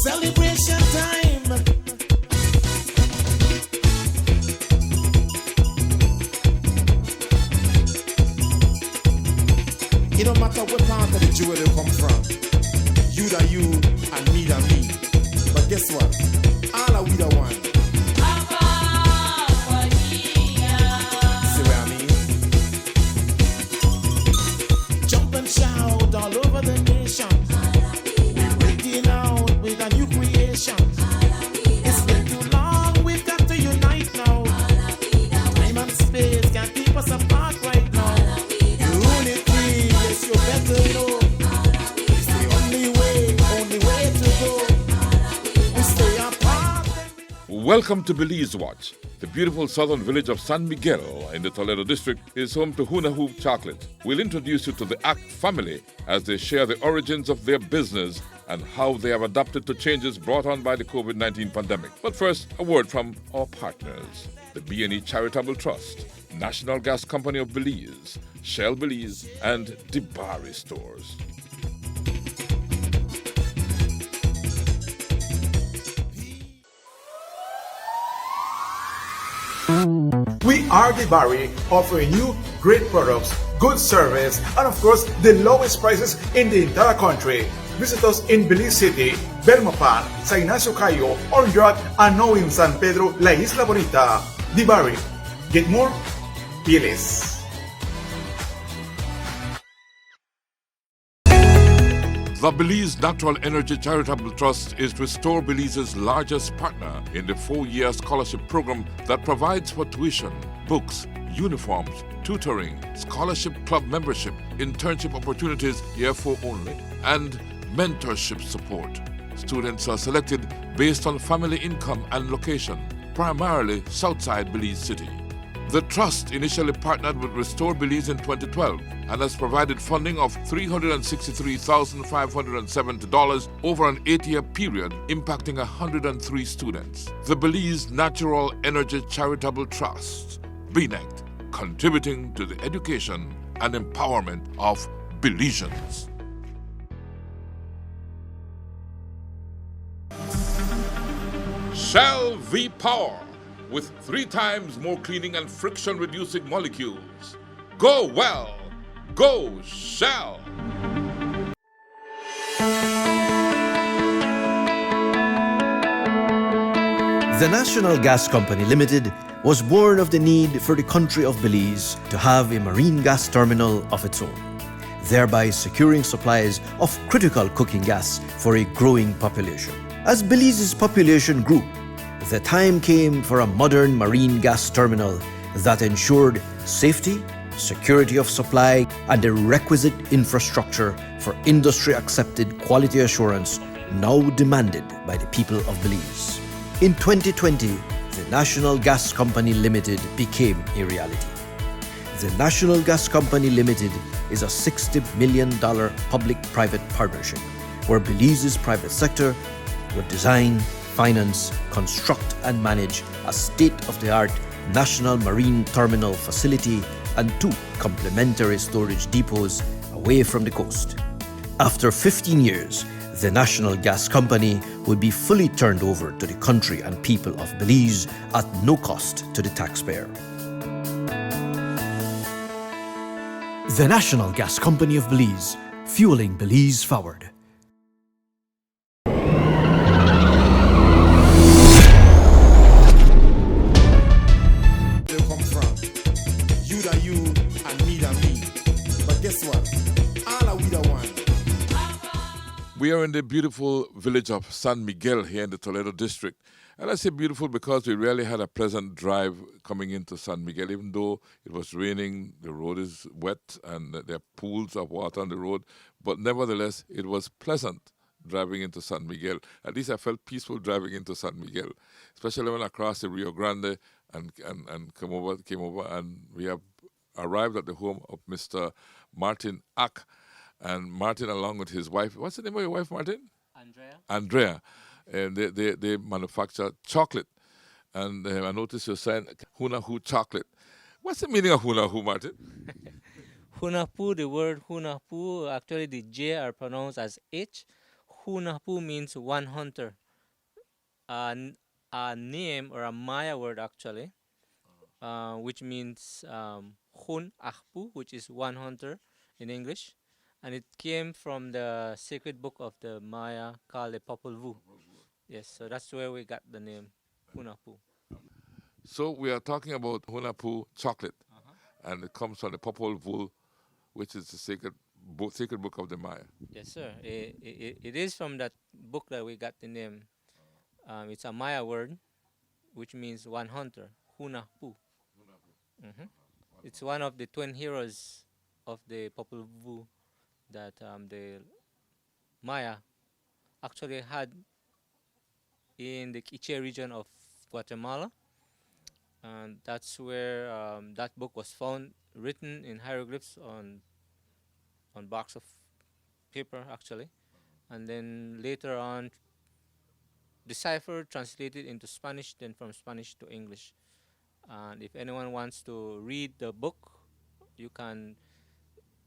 Celebration time. It don't matter what part of the jewel they come from. You da you and me da me. But guess what? All are we the one. See what I mean? Jump and shout all over the nation. We're breaking out with a new creation. It's been too long, we've got to unite now. Time and space can't keep us apart right now. Unity, yes, you better know. It's the only way to go. We stay apart. Welcome to Belize Watch. The beautiful southern village of San Miguel in the Toledo District is home to Junajpu Chocolate. We'll introduce you to the Act family as they share the origins of their business and how they have adapted to changes brought on by the COVID-19 pandemic. But first, a word from our partners, the B&E Charitable Trust, National Gas Company of Belize, Shell Belize, and Dibari Stores. We are Dibari, offering you great products, good service, and of course, the lowest prices in the entire country. Visit us in Belize City, Belmopan, San Ignacio Cayo, Orange, and now in San Pedro, La Isla Bonita. Dibari. Get more? Be less. The Belize Natural Energy Charitable Trust is Restore Belize's largest partner in the 4-year scholarship program that provides for tuition, books, uniforms, tutoring, scholarship club membership, internship opportunities year 4 only, and mentorship support. Students are selected based on family income and location, primarily Southside Belize City. The Trust initially partnered with Restore Belize in 2012 and has provided funding of $363,570 over an 8-year period, impacting 103 students. The Belize Natural Energy Charitable Trust, BNECT, contributing to the education and empowerment of Belizeans. Shell V-Power, with 3 times more cleaning and friction-reducing molecules. Go well! Go Shell! The National Gas Company Limited was born of the need for the country of Belize to have a marine gas terminal of its own, thereby securing supplies of critical cooking gas for a growing population. As Belize's population grew, the time came for a modern marine gas terminal that ensured safety, security of supply, and the requisite infrastructure for industry-accepted quality assurance now demanded by the people of Belize. In 2020, the National Gas Company Limited became a reality. The National Gas Company Limited is a $60 million public-private partnership where Belize's private sector would design, finance, construct and manage a state-of-the-art national marine terminal facility and 2 complementary storage depots away from the coast. After 15 years, the National Gas Company would be fully turned over to the country and people of Belize at no cost to the taxpayer. The National Gas Company of Belize, fueling Belize forward. We are in the beautiful village of San Miguel here in the Toledo District. And I say beautiful because we really had a pleasant drive coming into San Miguel. Even though it was raining, the road is wet and there are pools of water on the road. But nevertheless, it was pleasant driving into San Miguel. At least I felt peaceful driving into San Miguel, especially when I crossed the Rio Grande and came over and we have arrived at the home of Mr. Martin Ack. And Martin, along with his wife, what's the name of your wife, Martin? Andrea. And they manufacture chocolate. And I noticed you're saying Junajpu Chocolate. What's the meaning of Junajpu, Martin? Junajpu, the word Junajpu, actually the J are pronounced as H. Hunahpu means one hunter. A name or a Maya word actually, which means Hun Ahpu, which is one hunter in English, and it came from the sacred book of the Maya called the Popol Vuh. Yes, so that's where we got the name Hunahpu. So we are talking about Junajpu chocolate, and it comes from the Popol Vuh, which is the sacred book of the Maya. Yes, sir. It is from that book that we got the name. It's a Maya word, which means one hunter, Hunahpu. hmm It's one of the twin heroes of the Popol Vuh that the Maya actually had in the Quiche region of Guatemala, and that's where that book was found, written in hieroglyphs on box of paper actually, and then later on deciphered, translated into Spanish, then from Spanish to English. And if anyone wants to read the book, you can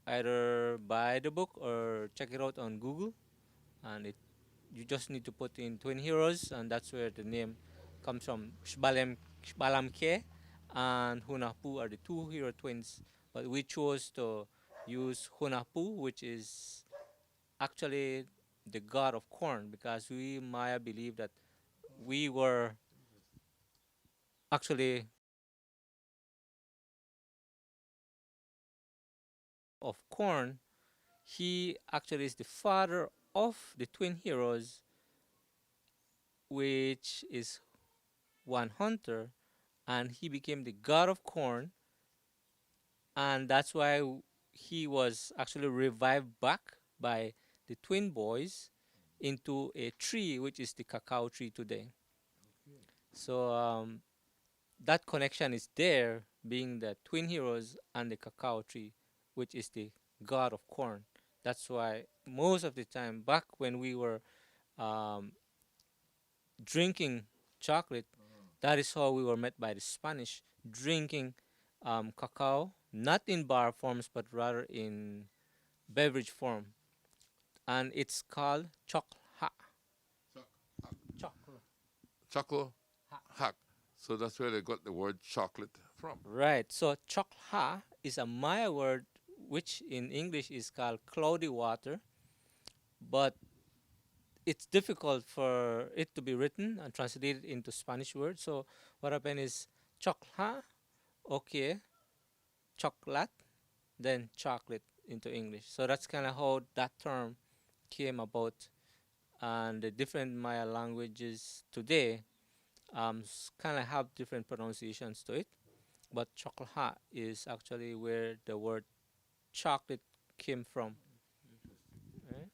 either buy the book or check it out on Google, and you just need to put in Twin Heroes, and that's where the name comes from. Shbalamke and Hunahpu are the two hero twins, but we chose to use Hunahpu, which is actually the god of corn, because we Maya believe that we were actually of corn. He actually is the father of the twin heroes, which is one hunter, and he became the god of corn, and that's why he was actually revived back by the twin boys into a tree, which is the cacao tree today. So that connection is there, being the twin heroes and the cacao tree, which is the god of corn. That's why most of the time, back when we were um, drinking chocolate, that is how we were met by the Spanish, drinking cacao, not in bar forms, but rather in beverage form. And it's called chokha. Chocolate. Choco hack. So that's where they got the word chocolate from. Right. So chokha is a Maya word which in English is called cloudy water, but it's difficult for it to be written and translated into Spanish words. So what happened is chokha, okay, chocolate, then chocolate into English. So that's kind of how that term came about, and the different Maya languages today kind of have different pronunciations to it. But chocolate is actually where the word chocolate came from. Right?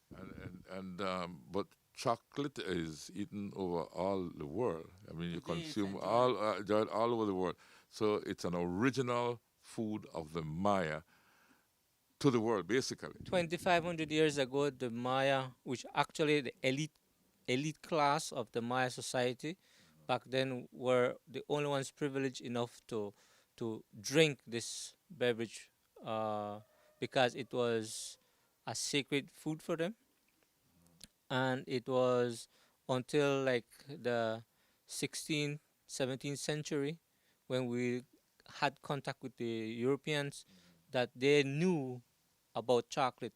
But chocolate is eaten over all the world. I mean, you Today, consume essentially. all over the world. So it's an original food of the Maya to the world, basically. 2,500 years ago, the Maya, which actually the elite class of the Maya society, back then were the only ones privileged enough to drink this beverage, because it was a sacred food for them, and it was until like the 16th, 17th century when we had contact with the Europeans that they knew about chocolate,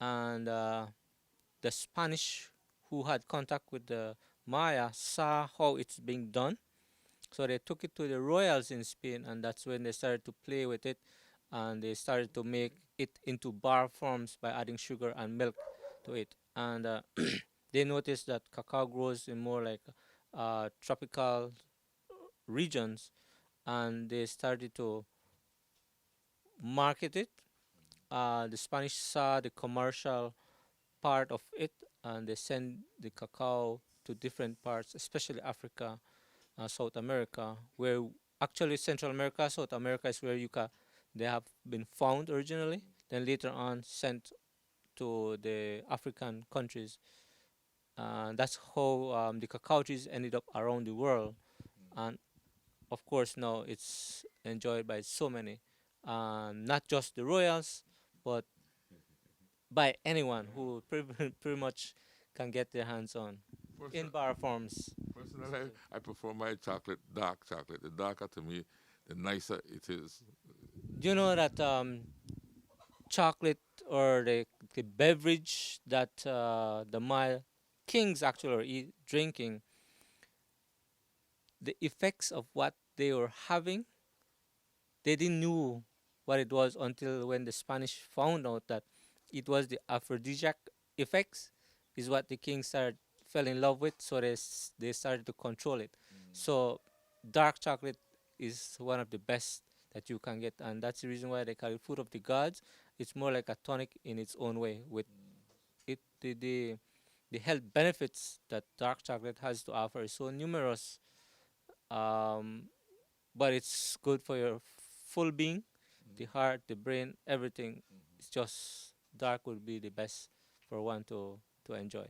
and the Spanish who had contact with the Maya saw how it's being done. So they took it to the royals in Spain, and that's when they started to play with it, and they started to make it into bar forms by adding sugar and milk to it. And they noticed that cacao grows in more like tropical regions, and they started to market it. The Spanish saw the commercial part of it, and they send the cacao to different parts, especially Africa, South America, where actually Central America, South America is where they have been found originally. Then later on sent to the African countries. That's how the cacao trees ended up around the world, and of course now it's enjoyed by so many, not just the royals, but by anyone who pretty much can get their hands on in Person- bar forms. Personally, I prefer my chocolate dark chocolate. The darker to me, the nicer it is. Do you know that chocolate or the beverage that the Maya kings actually are drinking, the effects of what they were having, they didn't know what it was until when the Spanish found out that it was the aphrodisiac effects is what the king started fell in love with, so they started to control it. So dark chocolate is one of the best that you can get, and that's the reason why they call it food of the gods. It's more like a tonic in its own way. With it, the health benefits that dark chocolate has to offer is so numerous. Um, but it's good for your full being, the heart, the brain, everything. It's just dark would be the best for one to enjoy.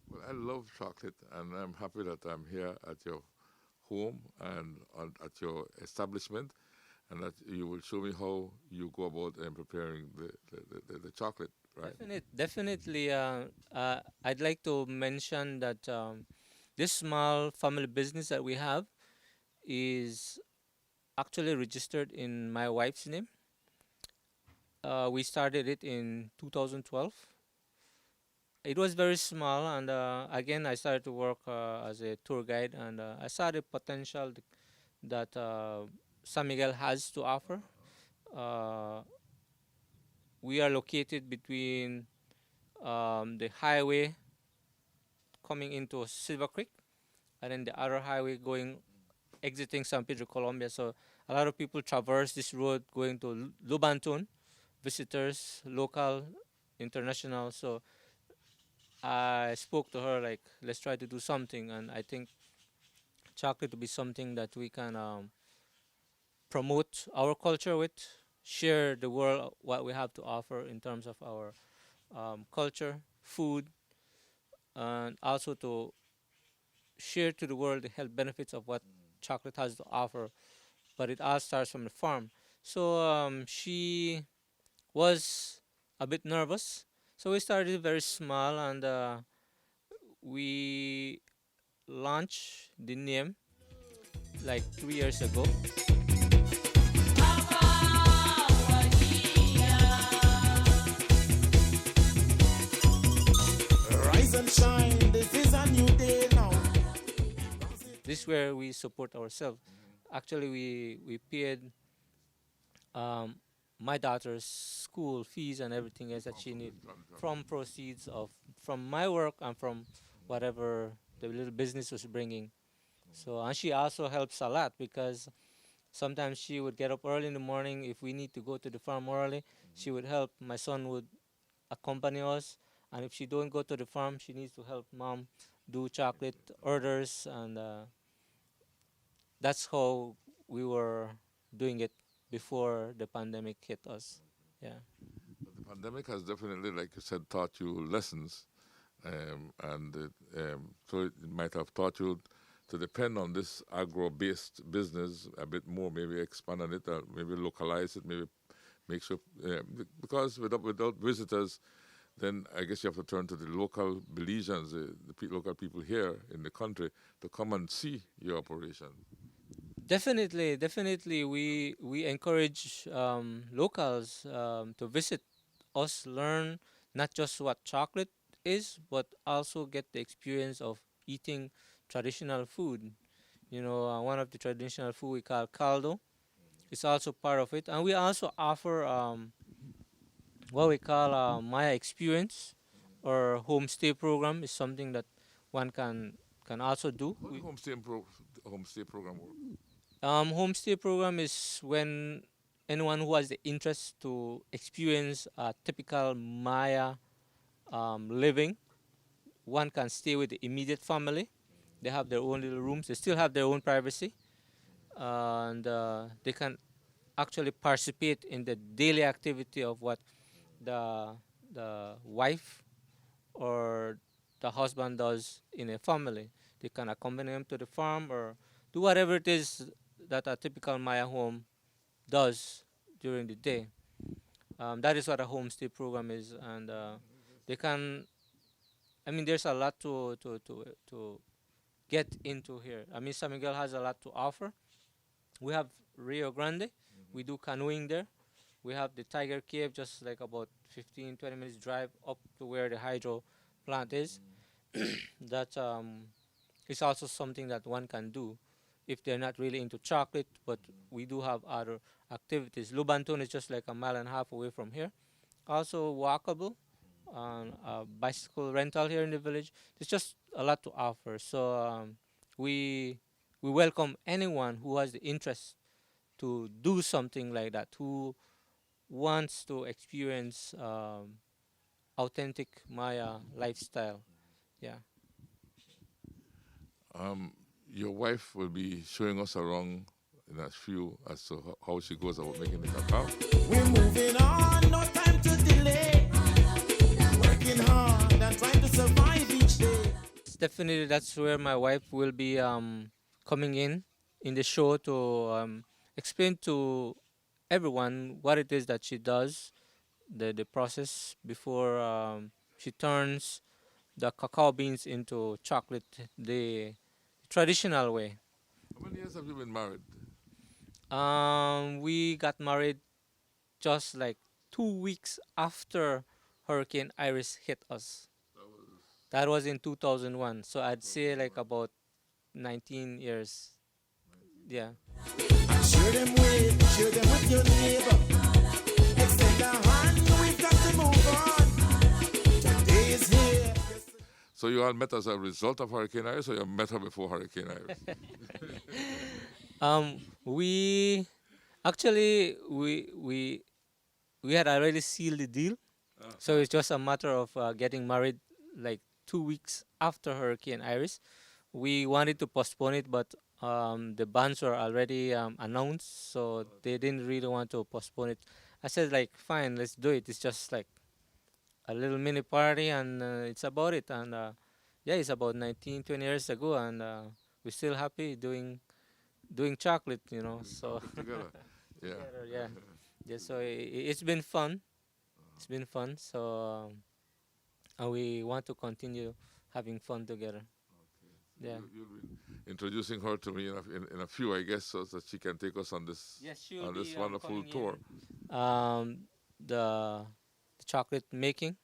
Well, I love chocolate, and I'm happy that I'm here at your home and at your establishment, and that you will show me how you go about preparing the chocolate, right? Definitely. I'd like to mention that this small family business that we have is actually registered in my wife's name. We started it in 2012. It was very small, and again, I started to work as a tour guide, and I saw the potential that San Miguel has to offer. Uh, we are located between the highway coming into Silver Creek, and then the other highway going exiting San Pedro, Colombia. So a lot of people traverse this road going to Lubantun, visitors, local, international. So I spoke to her like, let's try to do something, and I think chocolate to be something that we can promote our culture with, share the world what we have to offer in terms of our culture, food, and also to share to the world the health benefits of what chocolate has to offer. But it all starts from the farm. So she was a bit nervous. So we started very small, and we launched the name like 3 years ago. Rise and shine, this is a new day now. This is where we support ourselves. Actually, we paid um, my daughter's school fees and everything else that she need from proceeds of from my work and from whatever the little business was bringing. So and she also helps a lot because sometimes she would get up early in the morning if we need to go to the farm early. She would help. My son would accompany us, and if she don't go to the farm, she needs to help mom do chocolate orders, and that's how we were doing it before the pandemic hit us. Yeah. But the pandemic has definitely, like you said, taught you lessons, and so it might have taught you to depend on this agro-based business a bit more, maybe expand on it, or maybe localize it, maybe make sure, because without visitors, then I guess you have to turn to the local Belizeans, local people here in the country to come and see your operation. Definitely, we encourage locals to visit us, learn not just what chocolate is, but also get the experience of eating traditional food. You know, one of the traditional food we call caldo. It's also part of it, and we also offer what we call Maya experience or homestay program is something that one can also do. How the homestay program work? Homestay program is when anyone who has the interest to experience a typical Maya living, one can stay with the immediate family. They have their own little rooms. They still have their own privacy, and they can actually participate in the daily activity of what the the wife or the husband does in a family. They can accompany them to the farm or do whatever it is that a typical Maya home does during the day. That is what a homestay program is, and they can I mean, there's a lot to get into here. I mean, San Miguel has a lot to offer. We have Rio Grande. We do canoeing there. We have the Tiger Cave, just like about 15, 20 minutes drive up to where the hydro plant is. That is also something that one can do if they're not really into chocolate, but we do have other activities. Lubanton is just like a mile and a half away from here. Also walkable, bicycle rental here in the village. There's just a lot to offer. So we welcome anyone who has the interest to do something like that, who wants to experience authentic Maya lifestyle. Yeah. Your wife will be showing us around in a few as to how she goes about making the cacao. We're moving on, no time to delay. Working hard and trying to survive each day. Definitely, that's where my wife will be coming in the show to explain to everyone what it is that she does, the process before she turns the cacao beans into chocolate the traditional way. How many years have you been married? We got married just like 2 weeks after Hurricane Iris hit us. That was in 2001. So I'd say like about 19 years. Yeah. Share them with your neighbor. Extend a hand, we've got to move on. Today is here. So you all met as a result of Hurricane Iris, or you met her before Hurricane Iris? We actually we had already sealed the deal, so it's just a matter of getting married like 2 weeks after Hurricane Iris. We wanted to postpone it, but the bands were already announced, so they didn't really want to postpone it. I said like, fine, let's do it. It's just like a little mini party, and it's about it. And yeah, it's about 19, 20 years ago, and we're still happy doing chocolate, you know. So Together. Yeah. together, yeah, yeah. So it's been fun. It's been fun. So and we want to continue having fun together. Yeah. You'll be introducing her to me in a few, I guess, so that she can take us on this Yes, she on will this be wonderful coming tour. The chocolate making,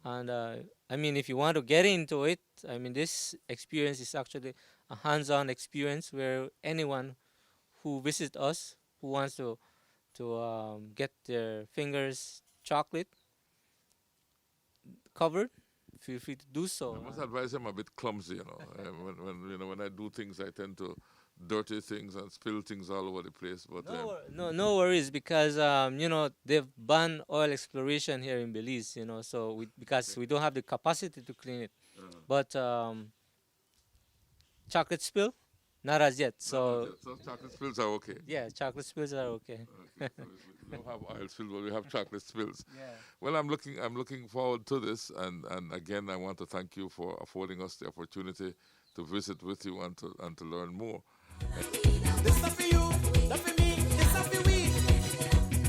and I mean, if you want to get into it, I mean, this experience is actually a hands-on experience where anyone who visits us, who wants to get their fingers chocolate covered, feel free to do so. I must advise I'm a bit clumsy, you know. When I do things, I tend to dirty things and spill things all over the place. But No worries, because you know, they've banned oil exploration here in Belize, you know, so because we don't have the capacity to clean it. But chocolate spill, not as yet. So chocolate spills are okay. yeah, chocolate spills are okay. Okay, so we don't have oil spills, but we have chocolate spills. Yeah. Well, I'm looking forward to this, and again, I want to thank you for affording us the opportunity to visit with you and to learn more. This stuff for you, that for me, this stuff for we.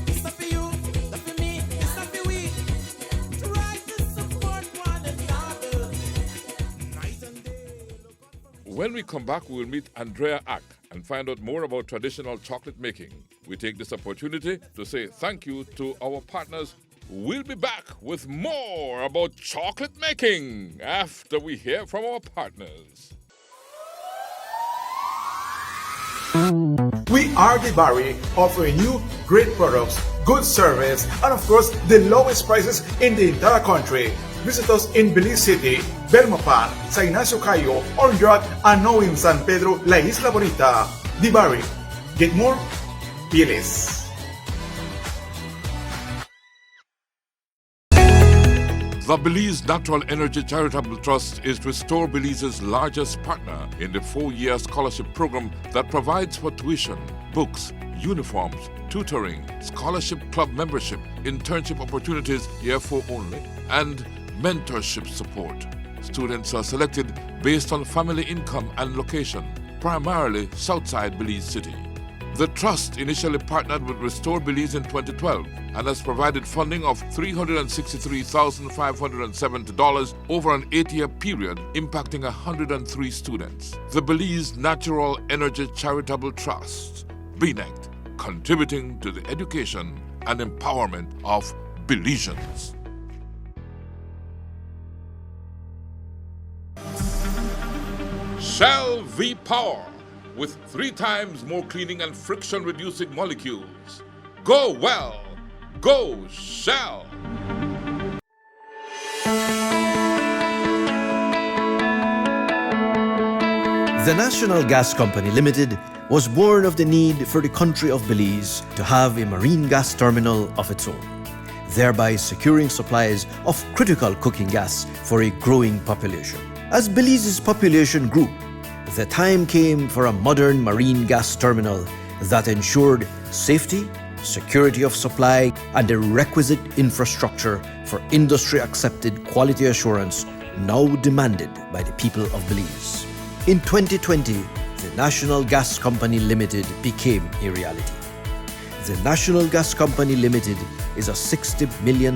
This stuff for you, that for me, this stuff for we. Try to support one another. Night and day, look out for When we come back, we will meet Andrea Ack and find out more about traditional chocolate making. We take this opportunity to say thank you to our partners. We'll be back with more about chocolate making after we hear from our partners. We are the Barry, offering you great products, good service, and of course, the lowest prices in the entire country. Visit us in Belize City, Belmopan, San Ignacio Cayo, Orange Rock, and now in San Pedro, La Isla Bonita. The Barry. Get more? Fieles. The Belize Natural Energy Charitable Trust is Restore Belize's largest partner in the 4-year scholarship program that provides for tuition, books, uniforms, tutoring, scholarship club membership, internship opportunities year 4 only, and mentorship support. Students are selected based on family income and location, primarily Southside Belize City. The trust initially partnered with Restore Belize in 2012 and has provided funding of $363,570 over an 8-year period, impacting 103 students. The Belize Natural Energy Charitable Trust, BNECT, contributing to the education and empowerment of Belizeans. Shell V-Power, with 3 times more cleaning and friction-reducing molecules. Go well, go Shell! The National Gas Company Limited was born of the need for the country of Belize to have a marine gas terminal of its own, thereby securing supplies of critical cooking gas for a growing population. As Belize's population grew, the time came for a modern marine gas terminal that ensured safety, security of supply, and the requisite infrastructure for industry-accepted quality assurance now demanded by the people of Belize. In 2020, the National Gas Company Limited became a reality. The National Gas Company Limited is a $60 million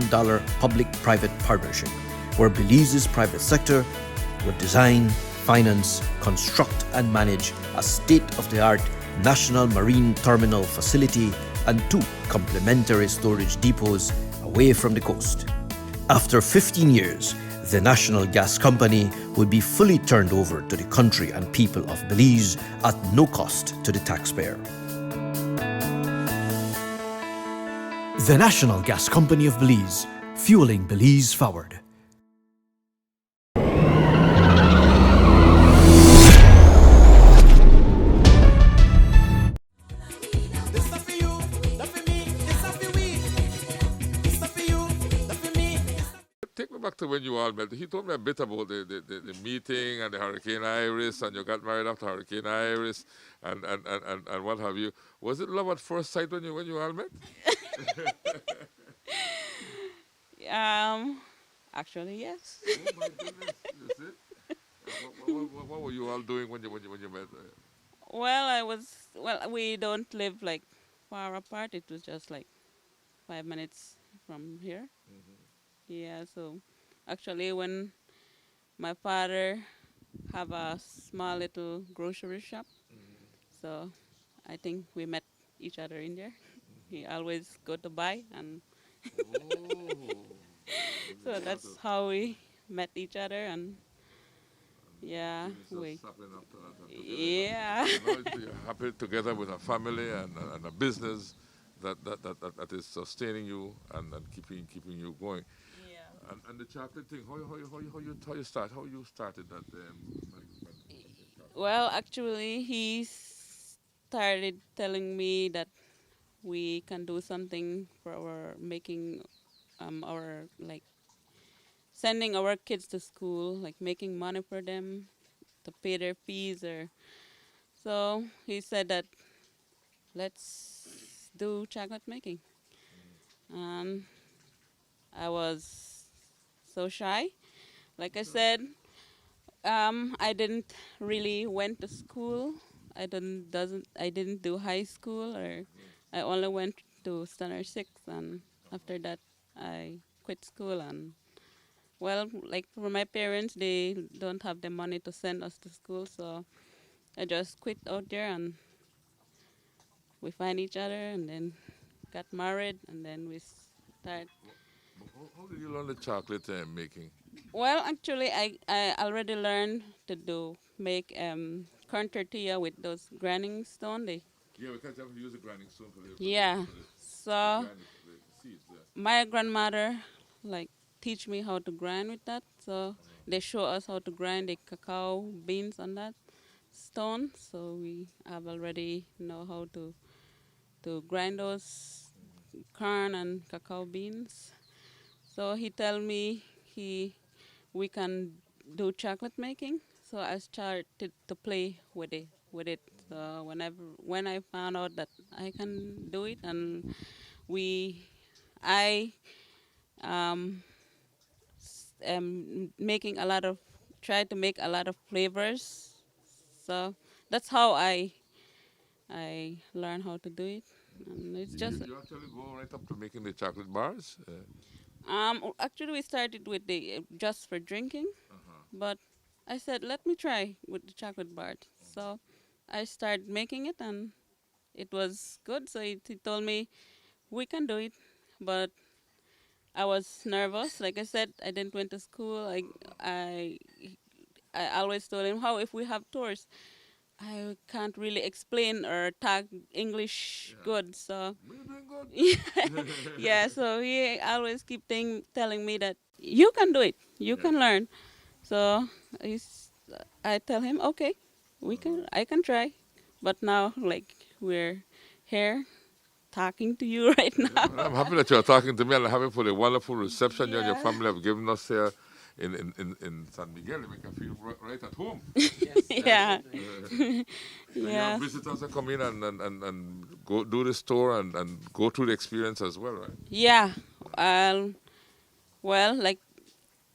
public-private partnership where Belize's private sector would design, finance, construct and manage a state-of-the-art national marine terminal facility and 2 complementary storage depots away from the coast. After 15 years, the National Gas Company would be fully turned over to the country and people of Belize at no cost to the taxpayer. The National Gas Company of Belize, fueling Belize forward. This stuff for you, that for me, this stuff for we. This stuff for you, that for me. Take me back to when you all met. He told me a bit about the meeting and the Hurricane Iris, and you got married after Hurricane Iris, and what have you. Was it love at first sight when you all met? Actually, yes. Oh my goodness, is it? What were you all doing when you met? Well, we don't live like far apart. It was just like 5 minutes from here. Yeah, so actually when my father have a small little grocery shop, so I think we met each other in there. He always go to buy, and Oh, so that's how we met each other. And yeah, things we just happened after that. And yeah. you're happy together with a family and a business that is sustaining you and keeping you going. Yeah. And the chocolate thing, how you started that? Well, actually, he started telling me that we can do something for our making our like sending our kids to school, like making money for them to pay their fees or so he said that let's do chocolate making. And I was so shy. Like I said, I didn't really went to school. I didn't do high school, or I only went to standard 6, and after that I quit school. And well, like for my parents, they don't have the money to send us to school, so I just quit out there, and we find each other, and then got married, and then we start. How did you learn the chocolate making? Well, actually, I already learned to make corn tortilla with those grinding stone. Yeah, because you have to use a grinding stone Yeah. So grind the seeds there. my grandmother like teach me how to grind with that. So they show us how to grind the cacao beans on that stone. So we have already know how to grind those corn and cacao beans. So he tell me we can do chocolate making. So I started to play with it. So when I found out that I can do it, and I am making a lot of try to make a lot of flavors. So that's how I I learned how to do it, and it's just You actually go right up to making the chocolate bars? actually we started with the just for drinking, but I said let me try with the chocolate bar. So I started making it, and it was good. So he told me we can do it, but I was nervous. Like I said, I didn't went to school. I I always told him how if we have tours, I can't really explain or talk English good. So You're doing good. yeah, so he always keep telling me that you can do it, you can learn. So I tell him, okay, I can try. But now, like, we're here talking to you right now. Well, I'm happy that you're talking to me and happy for the wonderful reception you and your Yeah. family have given us here in San Miguel. You make us feel right at home. Yeah. And your Yeah. visitors are come in and go do this tour and go through the experience as well, right? Yeah. Well, like,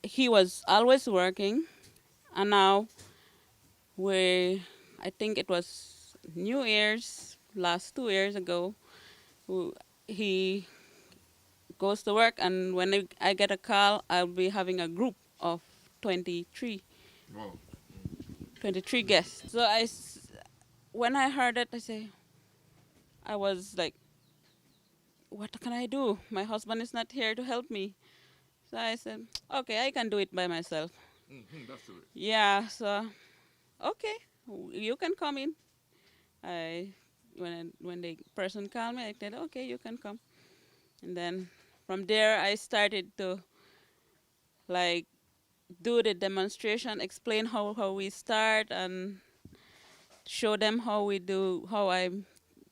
he was always working, and now I think it was New Year's, last 2 years ago, w- he goes to work, and when I get a call, I'll be having a group of 23, Wow. 23 guests. So when I heard it, I was like, what can I do? My husband is not here to help me. So I said, okay, I can do it by myself. That's the way. Yeah, so, okay, you can come in. I when the person called me, I said, okay, you can come. And then from there, I started to like do the demonstration, explain how we start, and show them how I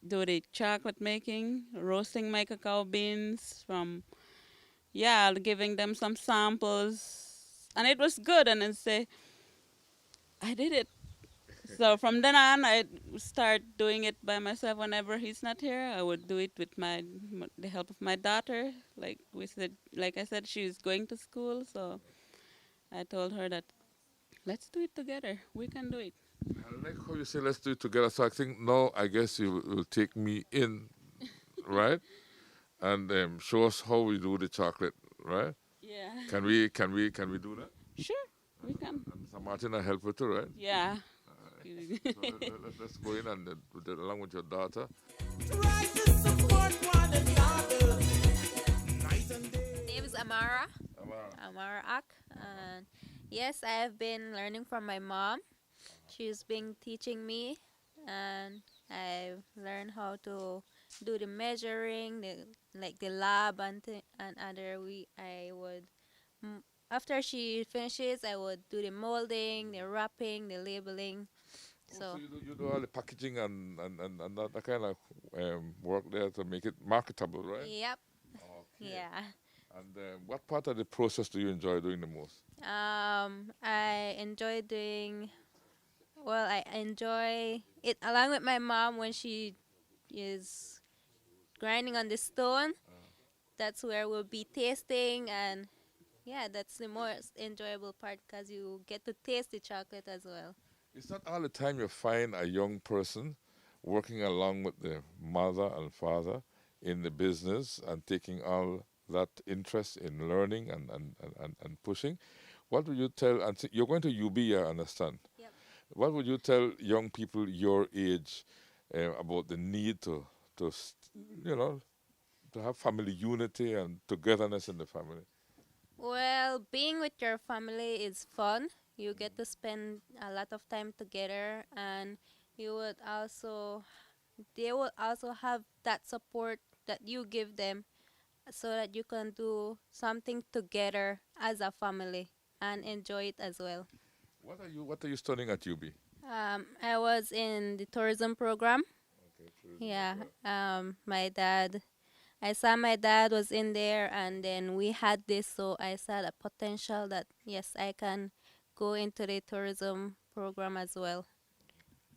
do the chocolate making, roasting my cacao beans from, yeah, giving them some samples. And it was good, and then say, I did it. So from then on, I start doing it by myself whenever he's not here. I would do it with the help of my daughter. Like I said, she's going to school, so I told her that let's do it together. We can do it. I like how you say let's do it together. So I think now I guess you will take me in, right? And show us how we do the chocolate, right? Yeah. Can we do that? Sure, we can. And Mr. Martin will help you too, right? Yeah. So let's go in and along with your daughter. Try to support one another. Night and day. Name is Amara. Amara. Amara Ak. And yes, I have been learning from my mom. She's been teaching me, and I've learned how to do the measuring, like the lab and other. I would after she finishes, I would do the molding, the wrapping, the labeling. So So you do all the packaging and that kind of work there to make it marketable, right? yep, Okay. yeah. And what part of the process do you enjoy doing the most? I enjoy doing. Well, I enjoy it along with my mom when she is grinding on the stone. That's where we'll be tasting, and yeah, that's the most enjoyable part because you get to taste the chocolate as well. It's not all the time you find a young person working along with the mother and father in the business and taking all that interest in learning and pushing. What would you tell, and you're going to UB, I understand. Yep. What would you tell young people your age about the need you know, to have family unity and togetherness in the family? Well, being with your family is fun. You get to spend a lot of time together, and you would also, they will also have that support that you give them so that you can do something together as a family and enjoy it as well. What are you studying at UB? I was in the tourism program. Okay, tourism Yeah. as well. I saw my dad was in there, and then we had this, so I saw the potential that yes, I can go into the tourism program as well.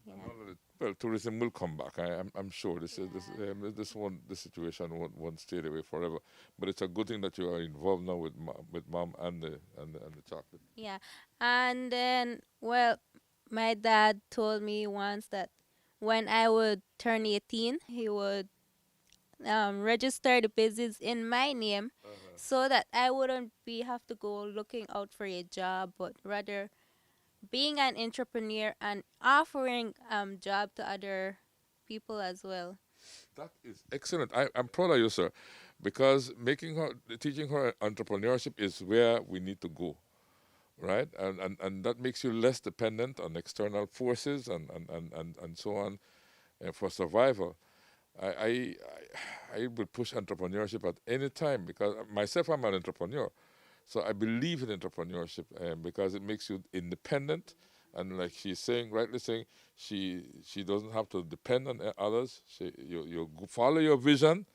And Yeah. well, tourism will come back. I'm sure this situation won't stay the way forever. But it's a good thing that you are involved now with mom and the chocolate. Yeah. And then, well, my dad told me once that when I would turn 18, he would register the business in my name, so that I wouldn't be have to go looking out for a job, but rather being an entrepreneur and offering job to other people as well. That is excellent. I'm proud of you, sir, because teaching her entrepreneurship is where we need to go, right? And that makes you less dependent on external forces and so on for survival. I, I, I would push entrepreneurship at any time because myself, I'm an entrepreneur. So I believe in entrepreneurship because it makes you independent. And like she's saying, rightly saying, she doesn't have to depend on others. You follow your vision,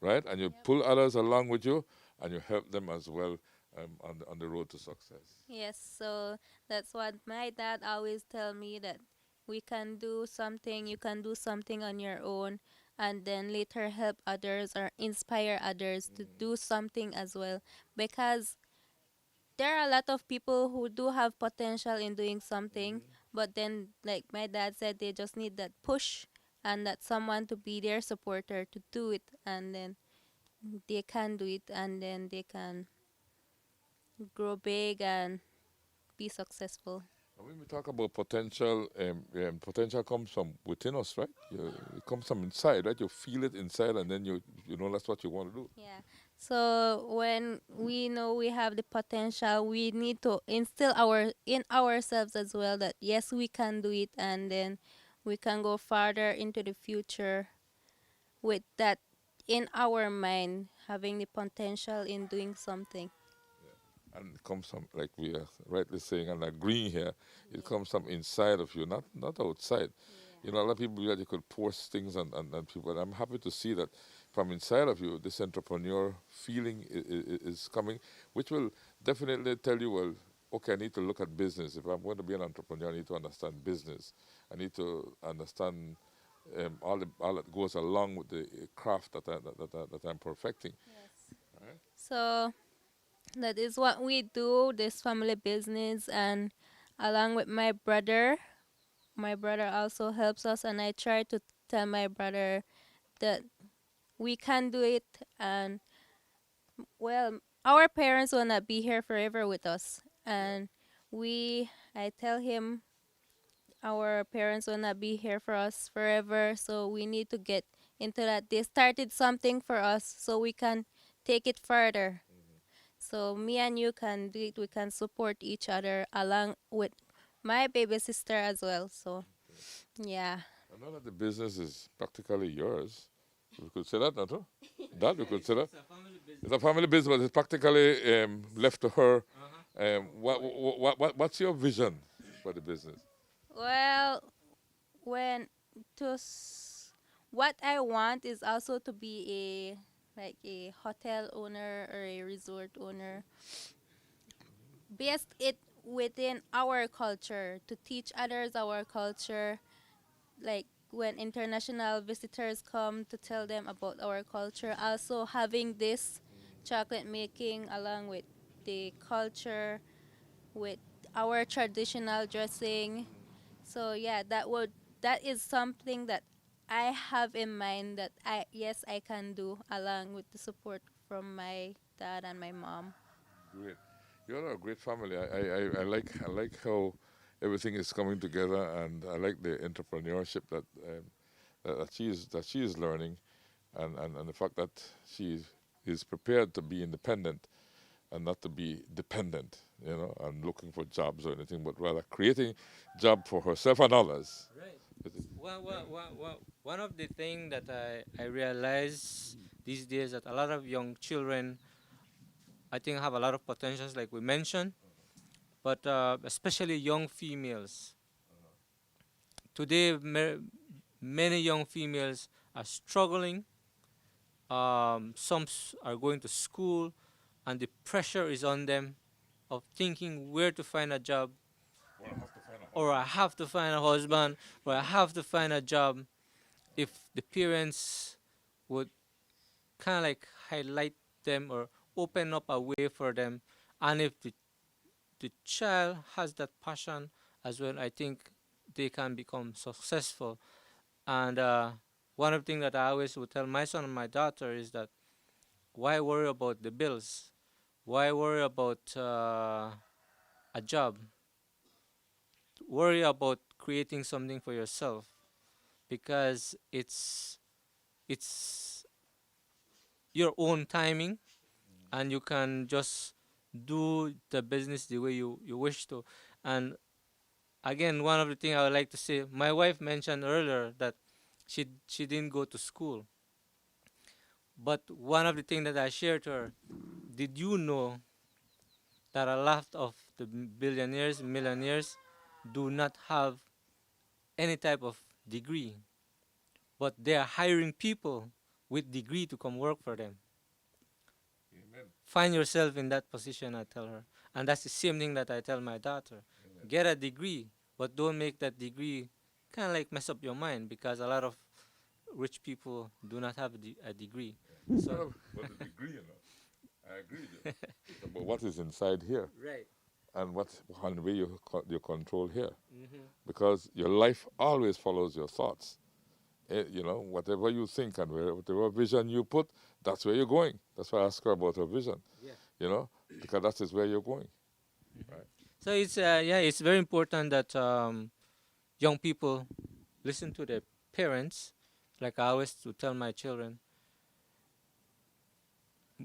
right? And you pull others along with you, and you help them as well on the road to success. Yes, so that's what my dad always tell me, that we can do something, you can do something on your own, and then later help others or inspire others to do something as well. Because there are a lot of people who do have potential in doing something, but then, like my dad said, they just need that push and that someone to be their supporter to do it, and then they can do it, and then they can grow big and be successful. And when we talk about potential, potential comes from within us, right? It comes from inside, right? You feel it inside, and then you know that's what you want to do. Yeah. So when we know we have the potential, we need to instill in ourselves as well that yes, we can do it, and then we can go farther into the future with that in our mind, having the potential in doing something. And it comes from, like we are rightly saying and agreeing here, it comes from inside of you, not outside. You know, a lot of people that you could force things on people. And I'm happy to see that from inside of you, this entrepreneur feeling is coming, which will definitely tell you, well, okay, I need to look at business. If I'm going to be an entrepreneur, I need to understand business. I need to understand all that goes along with the craft that I'm perfecting. So that is what we do, this family business, and along with my brother also helps us, and I try to tell my brother that we can do it, and well, our parents will not be here forever with us, and I tell him our parents will not be here for us forever, so we need to get into that. They started something for us, so we can take it further. So me and you can do it. We can support each other along with my baby sister as well. So yeah. I know that the business is practically yours. We could say that, not true? That we could say that. It's a family business, but it's practically left to her. What's your vision for the business? Well, when what I want is also to be a hotel owner or a resort owner. Based it within our culture, to teach others our culture, like when international visitors come, to tell them about our culture. Also having this chocolate making along with the culture, with our traditional dressing. So yeah, that is something that I have in mind that I can do along with the support from my dad and my mom. Great. You're a great family. I like how everything is coming together, and I like the entrepreneurship that she is learning, and the fact that she is prepared to be independent and not to be dependent, you know, and looking for jobs or anything, but rather creating job for herself and others. Right. One of the things that I realize these days, that a lot of young children, I think, have a lot of potentials, like we mentioned, but especially young females. Today, many young females are struggling. Some are going to school, and the pressure is on them of thinking where to find a job, or I have to find a husband, or I have to find a job. If the parents would kind of like highlight them or open up a way for them, and if the child has that passion as well, I think they can become successful. And one of the things that I always would tell my son and my daughter is that why worry about the bills? Why worry about a job? Worry about creating something for yourself, because it's your own timing, and you can just do the business the way you wish to. And again, one of the things I would like to say, my wife mentioned earlier that she didn't go to school. But one of the things that I shared to her, did you know that a lot of the billionaires, millionaires do not have any type of degree, but they are hiring people with degree to come work for them. Amen. Find yourself in that position, I tell her. And that's the same thing that I tell my daughter. Amen. Get a degree, but don't make that degree kind of like mess up your mind, because a lot of rich people do not have a degree. So, But the degree, you know, I agree with you. It's about what is inside here right. and what way you control here. Mm-hmm. Because your life always follows your thoughts. You know, whatever you think and whatever vision you put, that's where you're going. That's why I asked her about her vision. Yeah. You know, because that is where you're going. Right? So it's very important that young people listen to their parents. Like I always to tell my children,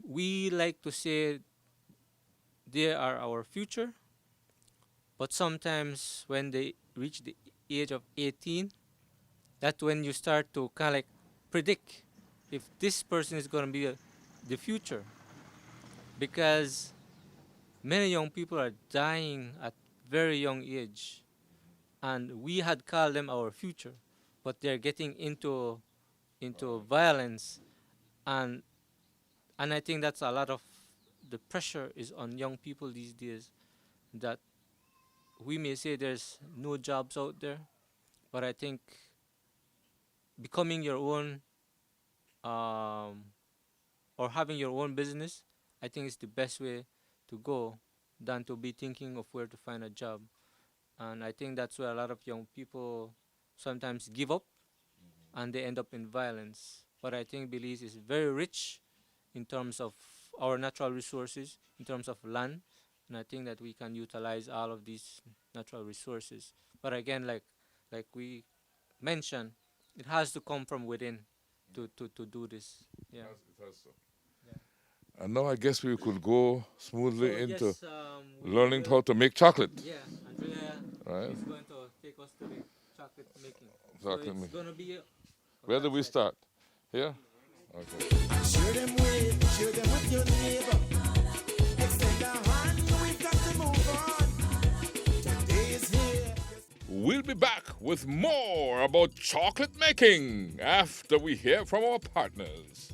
we like to say they are our future, but sometimes when they reach the age of 18, that's when you start to kind of like predict if this person is going to be the future, because many young people are dying at very young age, and we had called them our future, but they're getting into violence, and I think that's a lot of the pressure is on young people these days, that we may say there's no jobs out there, but I think becoming your own or having your own business, I think is the best way to go than to be thinking of where to find a job. And I think that's where a lot of young people sometimes give up and they end up in violence. But I think Belize is very rich in terms of our natural resources, in terms of land, and I think that we can utilize all of these natural resources. But again, like we mentioned, it has to come from within to do this. Yeah. It has to. And now I guess we could go smoothly into yes, learning how to make chocolate. Yeah, Andrea Right. is going to take us to the chocolate making. Chocolate so it's making. going to be. Where do we start? Here? Okay. Share them with your neighbor. Extend a hand, we've got to move on. Today is here. We'll be back with more about chocolate making after we hear from our partners.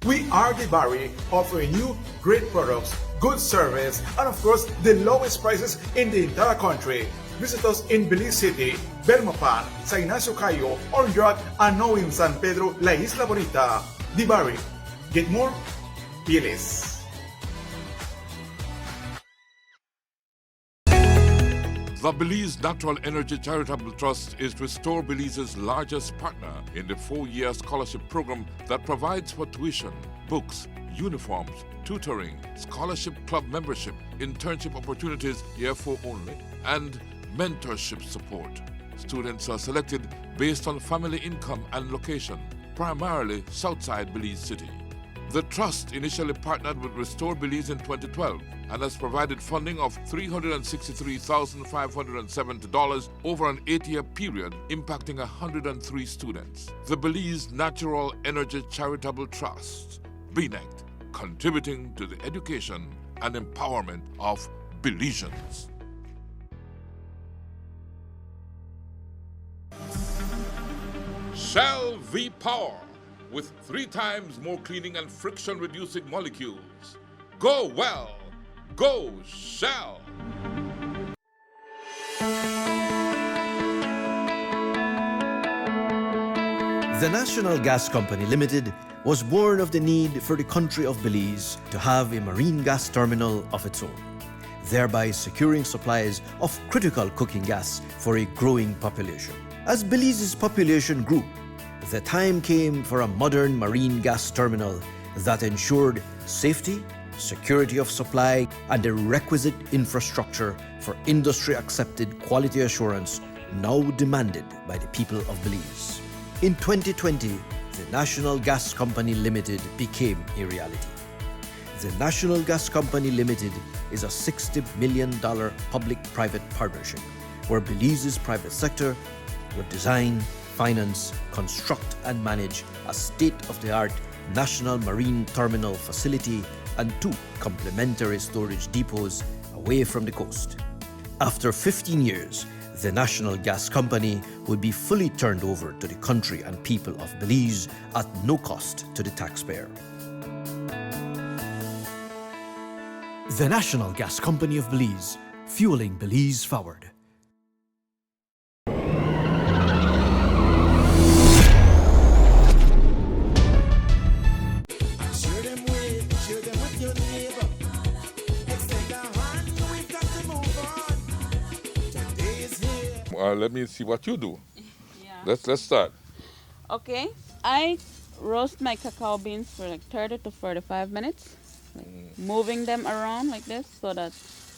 We are the Barry, offering you great products, good service, and of course, the lowest prices in the entire country. Visit us in Belize City, Belmopan, San Ignacio Cayo, Orange, and now in San Pedro, La Isla Bonita. The Barry. Get more? Be less. The Belize Natural Energy Charitable Trust is Restore Belize's largest partner in the 4-year scholarship program that provides for tuition, books, uniforms, tutoring, scholarship club membership, internship opportunities year 4 only, and mentorship support. Students are selected based on family income and location, primarily Southside Belize City. The Trust initially partnered with Restore Belize in 2012 and has provided funding of $363,570 over an 8-year period, impacting 103 students. The Belize Natural Energy Charitable Trust, BNECT, contributing to the education and empowerment of Belizeans. Shell V-Power, with 3 times more cleaning and friction-reducing molecules. Go well. Go Shell. The National Gas Company Limited was born of the need for the country of Belize to have a marine gas terminal of its own. thereby securing supplies of critical cooking gas for a growing population. As Belize's population grew, the time came for a modern marine gas terminal that ensured safety, security of supply, and the requisite infrastructure for industry-accepted quality assurance now demanded by the people of Belize. In 2020, the National Gas Company Limited became a reality. The National Gas Company Limited is a $60 million public-private partnership where Belize's private sector would design, finance, construct, and manage a state-of-the-art national marine terminal facility and 2 complementary storage depots away from the coast. After 15 years, the National Gas Company would be fully turned over to the country and people of Belize at no cost to the taxpayer. The National Gas Company of Belize, fueling Belize forward. Share them with your neighbor. Extend a hand, we've got to move on. Today is here. Let me see what you do. Yeah. Let's start. Okay, I roast my cacao beans for like 30 to 45 minutes, like moving them around like this so that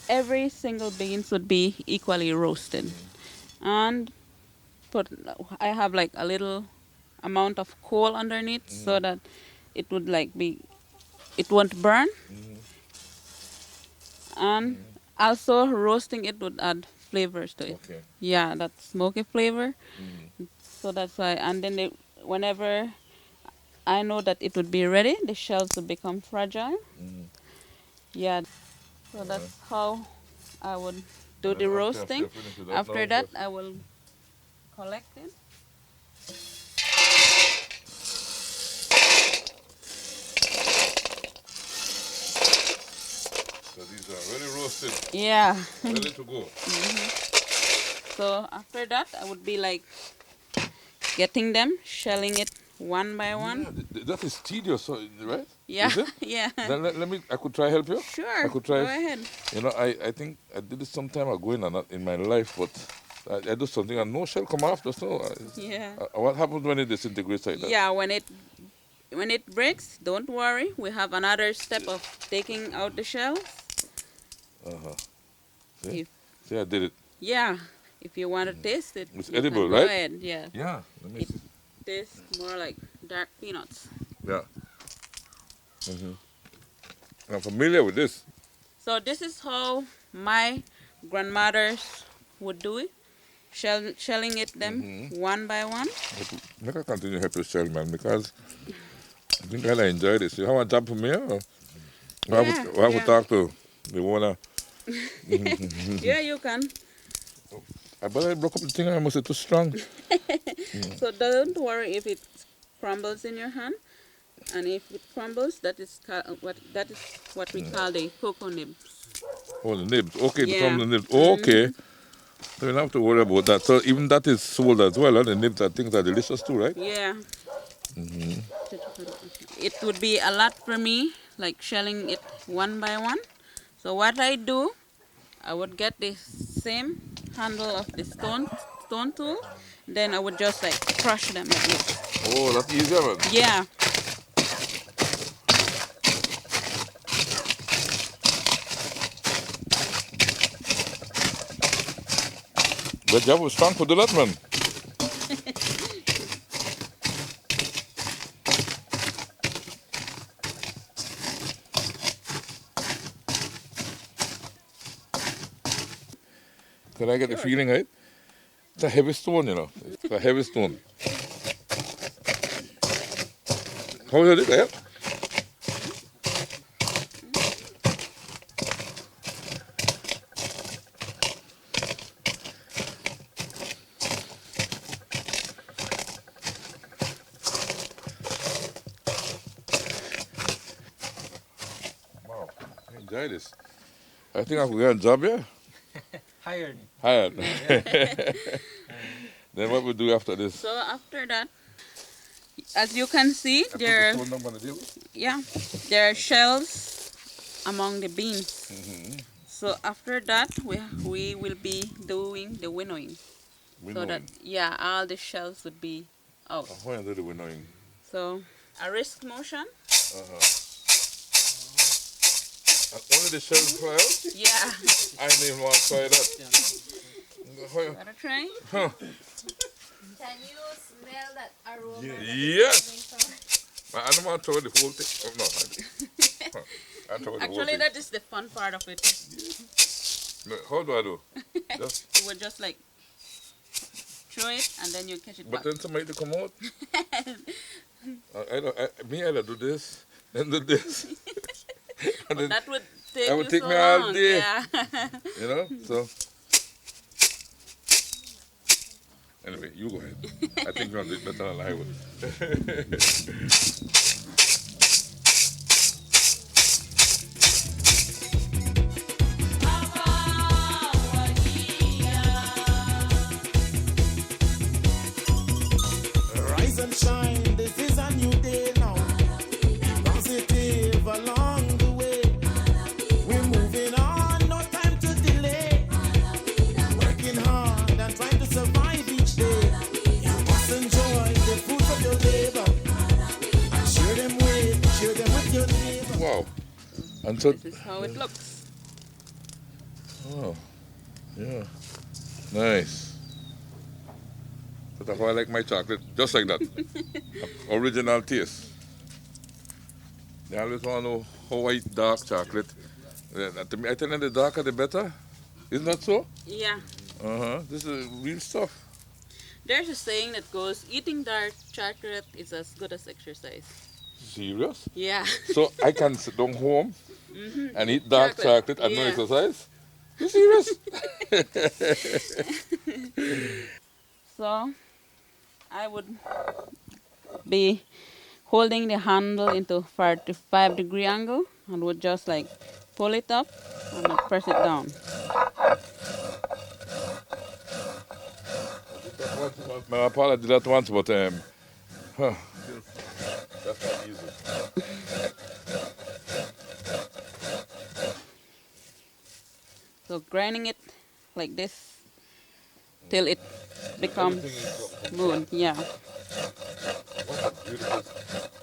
every single beans would be equally roasted. And I have like a little amount of coal underneath so that it would like it won't burn. And also roasting it would add flavors to it. Okay. Yeah, that smoky flavor. So that's why, and then whenever I know that it would be ready, the shells would become fragile. Yeah, so that's how I would do the roasting. After that, I will collect it. So these are ready roasted, Yeah. ready to go. So after that, I would be like getting them, shelling it one by one. That is tedious, right? Yeah, Is it? yeah. Then let me, I could try help you? Sure, I could try. go ahead. You know, I think I did it some time ago in my life, but I do something and no shell come off, just no. Yeah. What happens when it disintegrates like that? Yeah, when it breaks, don't worry. We have another step of taking out the shells. See? See, I did it. Yeah, if you want to taste it, It's you edible, can right? Go ahead, yeah. Yeah. Let me It see. tastes more like dark peanuts. Yeah. I'm familiar with this. So this is how my grandmothers would do it, shelling it them one by one. Make I continue help you sell, man, because I think I enjoy this. You have a job for me, or I have to talk to the owner. Yeah, you can. But I broke up the thing. I must be too strong. So don't worry if it crumbles in your hand, and if it crumbles, that is what we call the cocoa nibs. Oh, the nibs. Okay, Yeah. become the nibs. Okay. So you don't have to worry about that. So even that is sold as well. Huh? The nibs, I think, are delicious too, right? Yeah. It would be a lot for me, like shelling it one by one. So what I do, I would get the same handle of the stone tool, then I would just like crush them like this. Oh, that's easier, man. Yeah. But you have to strong to do that, man. Can I get the feeling, right? It's a heavy stone, you know. It's a heavy stone. How is it, eh? Wow, I enjoy this. I think I could get a job here. Hired. Hired. Then what we do after this? So after that, as you can see, there are shells among the beans. So after that, we will be doing the winnowing. So that, yeah, all the shells would be out. Why do the winnowing? So a wrist motion. Only the shells fly out? Yeah. I didn't even want to try that. Wanna try? Huh. Can you smell that aroma? Yes. I don't want to throw the whole thing. Oh, no. I throw the whole Actually, thing. that is the fun part of it. No, how do I do? Just, You would just like throw it and then you catch it but back. then somebody to come out. I either do this, then do this. And But then, that would take that would you take so me all long. day. Yeah. you know, so. Anyway, you go ahead. I think you're better than I would. Rise and shine, this is a new day now. Positive along the way. We're moving on, no time to delay. Working hard and trying to survive each day. You must enjoy the fruits of your labor. And share them with your neighbor. Wow. And so, This is how it looks. oh, yeah, nice. That's why I like my chocolate, just like that. Original taste. They always want to know how I eat dark chocolate. I tell them the darker the better. Isn't that so? Yeah. This is real stuff. There's a saying that goes, eating dark chocolate is as good as exercise. Serious? Yeah. So I can sit down home and eat dark Chocolate, chocolate and no yeah. exercise? You serious? So I would be holding the handle into 45-degree angle and would just like pull it up and then press it down. My Paula did that once, but that's not easy. So grinding it like this till it becomes smooth. Yeah. What a beautiful.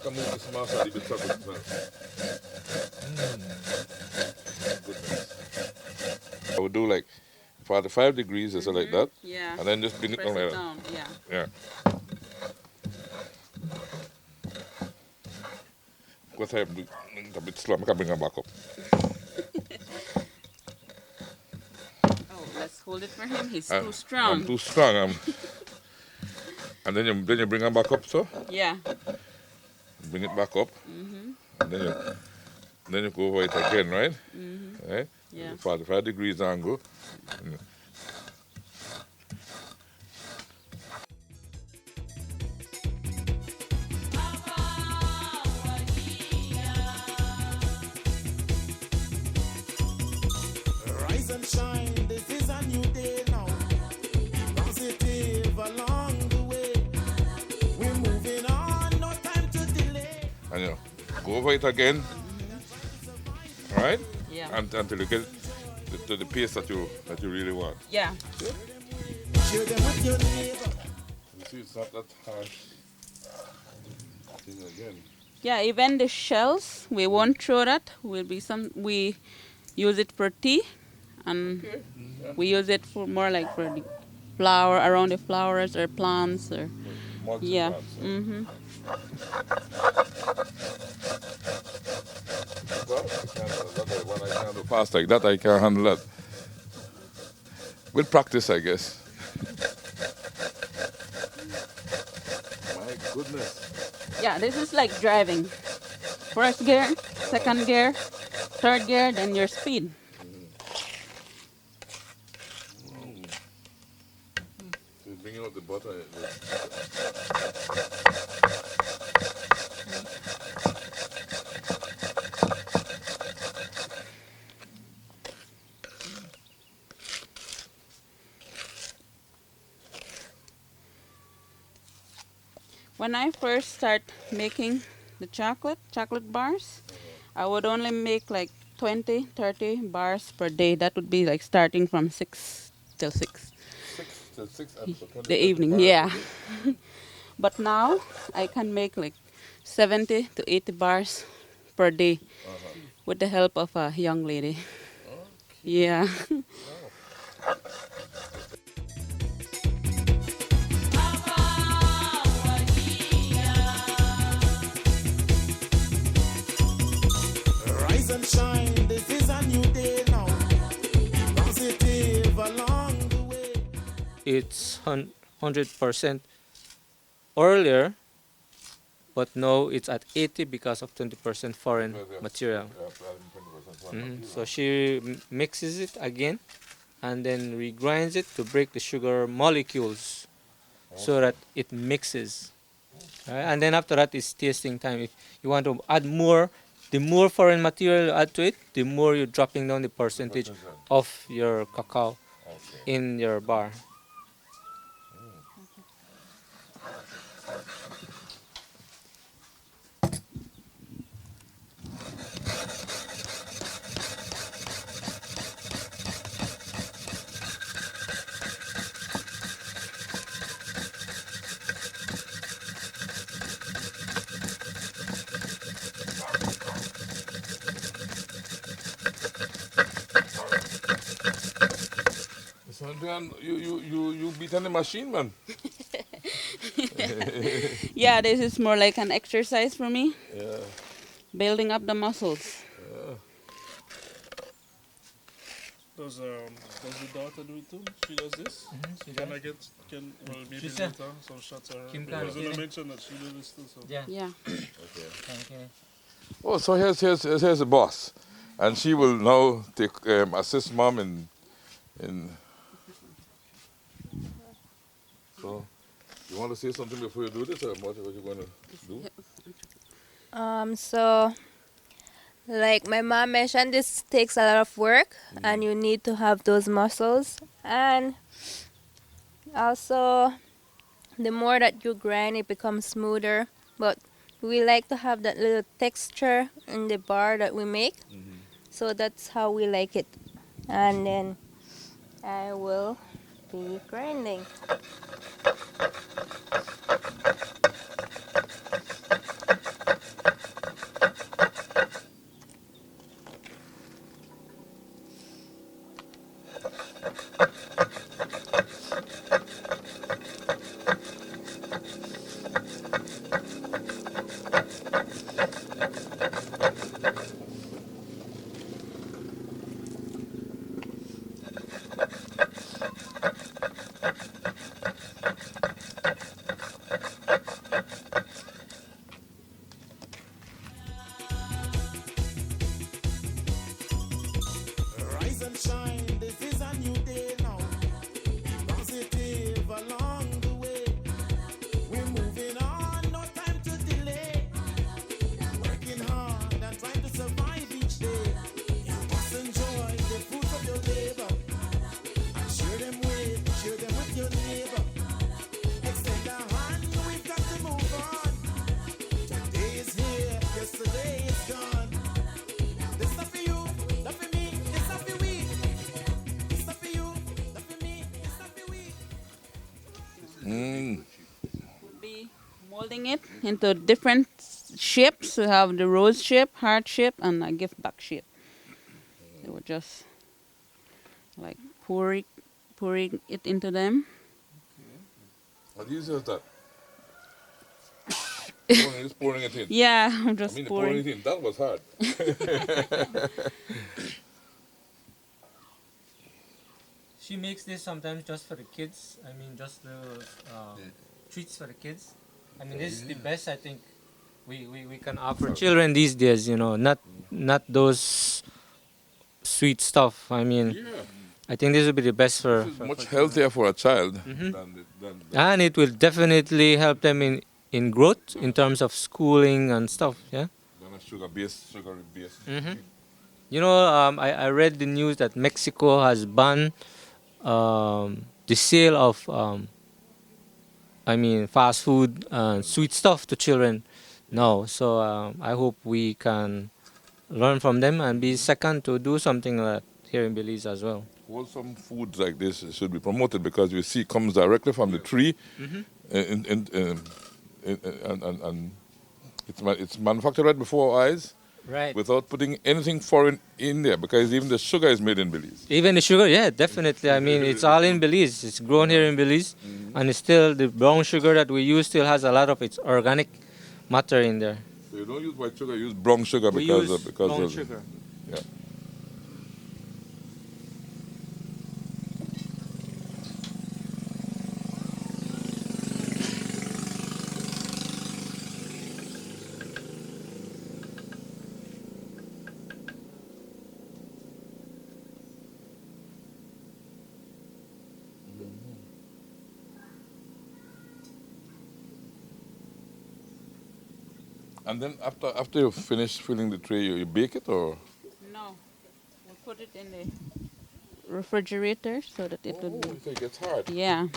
Come move this mouse a little bit chocolate smell. Goodness. I would do like 45 degrees or something like that. Yeah. And then just bring it Press down like it that. down. Yeah. Yeah. Because I'm a bit slow, I can bring it back up. Oh, let's hold it for him. He's I'm too strong. I'm too strong. And then you bring it back up, so? Yeah. Bring it back up. And then you go over it again, right? Right? Yeah. 45 degrees angle. Rise and shine, this is a new day now. Positive along the way. We're moving on, no time to delay. And go over it again. All right? Yeah. Until you get to the pace that you really want. Yeah. Share them with your neighbor. You see, it's not that harsh. Thing again. Yeah, even the shells, we won't throw that. We use it for tea, and we use it for more like for the flower, around the flowers or plants or yeah. Well, when I can do fast like that, I can handle that. With practice, I guess. My goodness. Yeah, this is like driving. First gear, second gear, third gear, then your speed. So bringing out the butter. When I first start making the chocolate bars, I would only make like 20, 30 bars per day. That would be like starting from 6 till 6. 6 to 6 and for 20 The evening, bars a yeah. day? But now I can make like 70 to 80 bars per day with the help of a young lady. Yeah. Rise and shine, this is a new day now. Positive along the way. It's 100% earlier, but now it's at 80 because of 20% foreign material. So she mixes it again and then regrinds it to break the sugar molecules so that it mixes. And then after that is tasting time. If you want to add more, the more foreign material you add to it, the more you're dropping down the percentage of your cacao in your bar. So then you beating the machine, man. Yeah, this is more like an exercise for me, Yeah. building up the muscles. Does your daughter do it too? She does this? Can I get, well, maybe She later, said- some shots are, Kim I was going can- to mention that she does this too, so. Yeah. Yeah. Oh, so here's the boss, and she will now take assist mom in. So, you want to say something before you do this, or what you going to do? So, like my mom mentioned, this takes a lot of work, and you need to have those muscles. And also, the more that you grind, it becomes smoother. But we like to have that little texture in the bar that we make. So that's how we like it. And then I will be grinding. Rise and shine, this is a new day now. Positive along the way. We're moving on, no time to delay. Working hard and trying to survive each day. You must enjoy the fruits of your labor. And share them with your neighbor. Extend a hand, we've got to move on. Today is here, yesterday is gone. This stuff for you, that for me, this stuff for we. This stuff for you, that for me, this stuff for we. We'll be molding it into different shapes. We have the rose shape, heart shape, and a gift back shape. So we're just like pouring it into them. What easy is that? Just pouring it in. Yeah, I'm I just mean, pouring pouring. it in. That was hard. She makes this sometimes just for the kids. I mean, just the treats for the kids. I mean, this is the best I think we can offer children these days. You know, not those sweet stuff. I mean, Yeah. I think this would be the best for. It's much healthier for a child Mhm. than And it will definitely help them in growth in terms of schooling and stuff. Yeah. than a sugary base. You know, I read the news that Mexico has banned the sale of, I mean, fast food and sweet stuff to children now. So I hope we can learn from them and be second to do something like here in Belize as well. Wholesome foods like this should be promoted because you see it comes directly from the tree, and it's manufactured right before our eyes, Right. without putting anything foreign in there, because even the sugar is made in Belize. Even the sugar, yeah, definitely. I mean, it's all in Belize. It's grown here in Belize, and it's still the brown sugar that we use still has a lot of its organic matter in there. So you don't use white sugar, you use brown sugar We because use because brown of, sugar. Yeah. And then after you finish filling the tray, you bake it, or? No, we put it in the refrigerator so that it would be. So it gets hard. Yeah,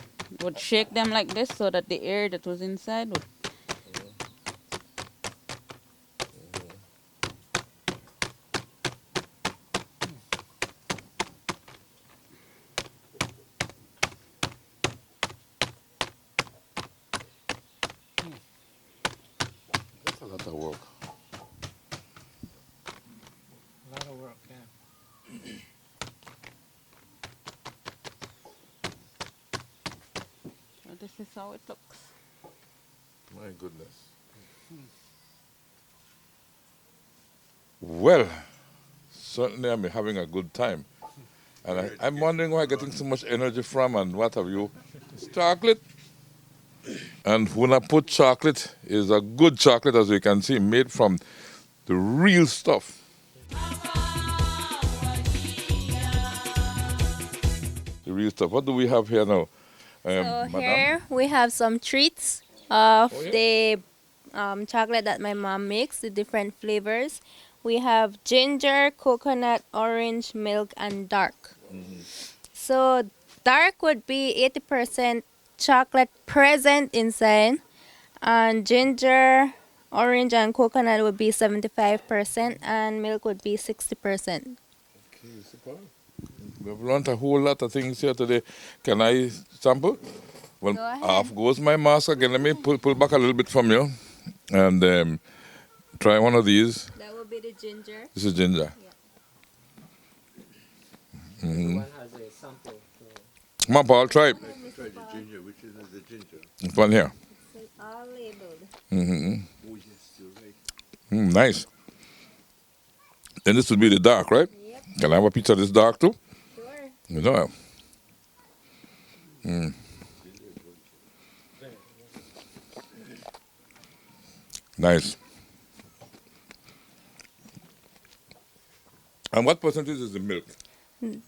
would shake them like this so that the air that was inside would. That's a lot of work. A lot of work, yeah. So this is how it looks. My goodness. Well, certainly I'm having a good time. And I'm wondering where I'm getting so much energy from and what have you. It's chocolate. And Junajpu Chocolate is a good chocolate, as you can see, made from the real stuff. The real stuff. What do we have here now? So Madam? here we have some treats of the chocolate that my mom makes, the different flavors. We have ginger, coconut, orange, milk, and dark. So dark would be 80% chocolate present inside, and ginger, orange, and coconut would be 75%, and milk would be 60%. We've learned a whole lot of things here today. Can I sample? Well, Go ahead. off goes my mask again. Let me pull back a little bit from you and try one of these. That would be the ginger. This is ginger. One has a sample. Come on, Paul, try it. Try the ginger. Which is the ginger? This one here. It's all labeled. Oh, yes, you're right. Nice. Then this would be the dark, right? Yep. Can I have a piece of this dark too? Sure. You know. Nice. And what percentage is the milk?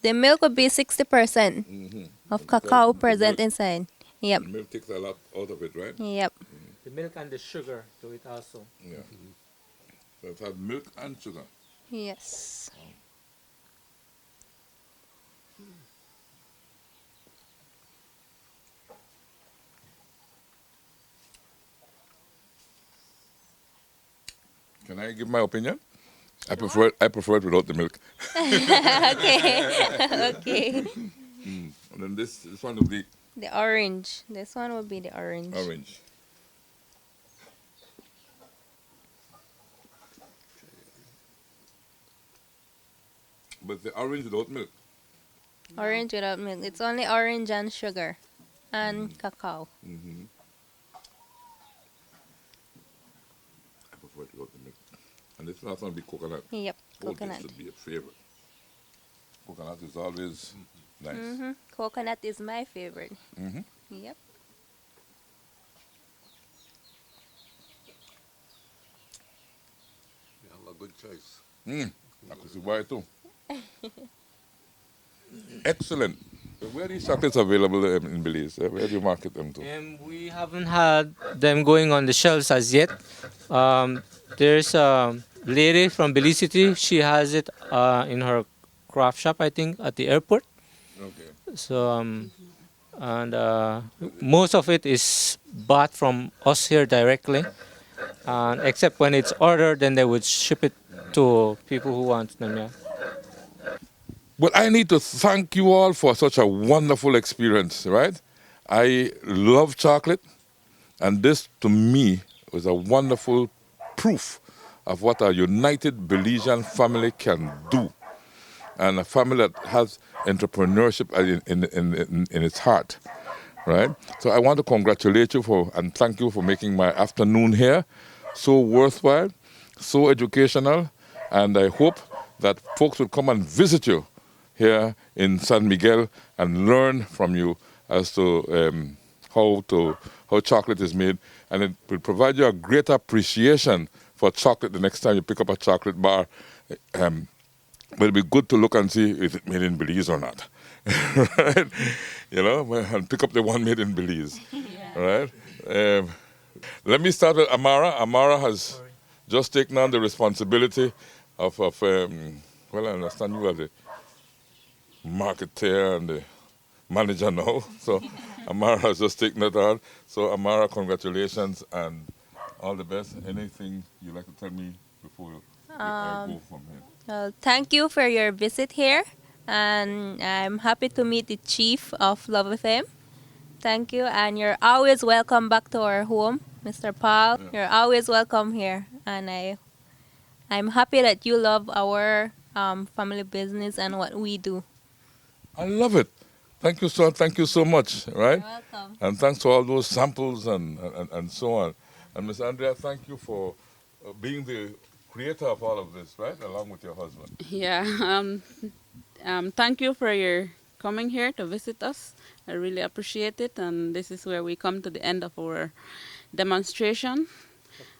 The milk would be 60% of cacao present inside. Yep. The milk takes a lot out of it, right? Yep. The milk and the sugar to it also. Yeah. So it has milk and sugar. Yes. Can I give my opinion? I prefer it without the milk. Okay. Okay. And then this one will be The orange. This one would be the orange. orange. But the orange without milk. Orange without milk. It's only orange and sugar and cacao. I prefer it without the milk. And this last one will be coconut. Yep. Oh, Coconut. this should be a favorite. Coconut is always nice. Coconut is my favorite. Mhm. Yep. Yeah, a good choice. I could see why too. Excellent. So where are these chocolates available in Belize? Where do you market them to? We haven't had them going on the shelves as yet. There's a lady from Belize City. She has it in her craft shop, I think, at the airport. Okay. So, and most of it is bought from us here directly. And except when it's ordered, then they would ship it to people who want them. Yeah. Well, I need to thank you all for such a wonderful experience, right? I love chocolate, and this to me was a wonderful proof of what a united Belizean family can do, and a family that has entrepreneurship in its heart, right? So I want to congratulate you for and thank you for making my afternoon here so worthwhile, so educational, and I hope that folks will come and visit you here in San Miguel and learn from you as to how chocolate is made, and it will provide you a greater appreciation for chocolate the next time you pick up a chocolate bar. But it'll be good to look and see is it made in Belize or not, right? You know, and pick up the one made in Belize, right? Let me start with Amara. Amara has just taken on the responsibility of well, I understand you are the marketer and the manager now. So Amara has just taken that on. So Amara, congratulations and all the best. Anything you'd like to tell me before I go from here? Thank you for your visit here, and I'm happy to meet the chief of Love FM. Thank you, and you're always welcome back to our home, Mr. Paul. Yeah. You're always welcome here, and I'm happy that you love our family business and what we do. I love it. Thank you so much, right? You're welcome. And thanks for all those samples and so on. And Miss Andrea, thank you for being the creator of all of this, right? Along with your husband. Yeah. Thank you for your coming here to visit us. I really appreciate it. And this is where we come to the end of our demonstration.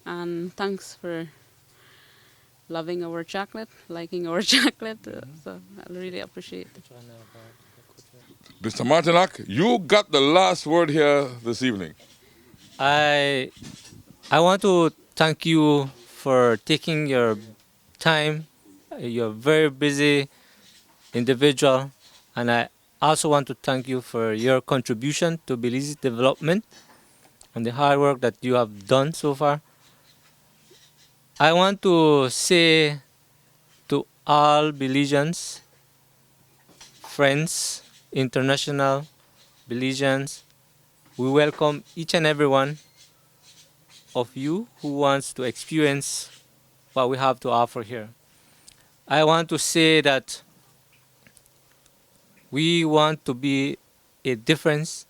And thanks for loving our chocolate, liking our chocolate. So I really appreciate it. Mr. Martinac, you got the last word here this evening. I want to thank you for taking your time. You're a very busy individual, and I also want to thank you for your contribution to Belize development and the hard work that you have done so far. I want to say to all Belizeans, friends, international Belizeans, we welcome each and every one of you who wants to experience what we have to offer here. I want to say that we want to be a difference.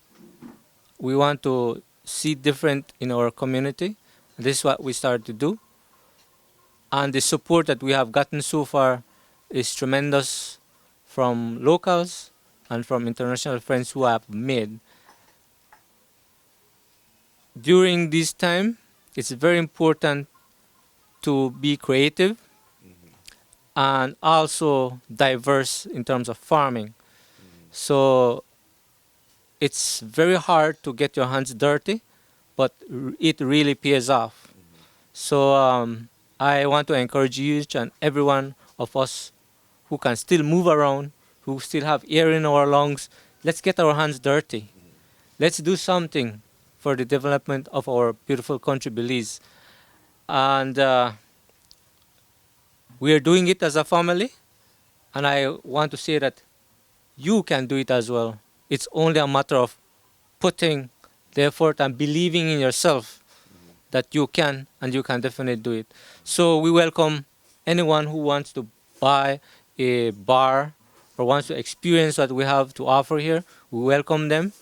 We want to see different in our community. This is what we started to do. And the support that we have gotten so far is tremendous from locals and from international friends who have made. During this time, it's very important to be creative and also diverse in terms of farming. So it's very hard to get your hands dirty, but it really pays off. So I want to encourage each and every one of us who can still move around, who still have air in our lungs, let's get our hands dirty. Let's do something for the development of our beautiful country, Belize. And we are doing it as a family, and I want to say that you can do it as well. It's only a matter of putting the effort and believing in yourself that you can, and you can definitely do it. So we welcome anyone who wants to buy a bar or wants to experience what we have to offer here. We welcome them.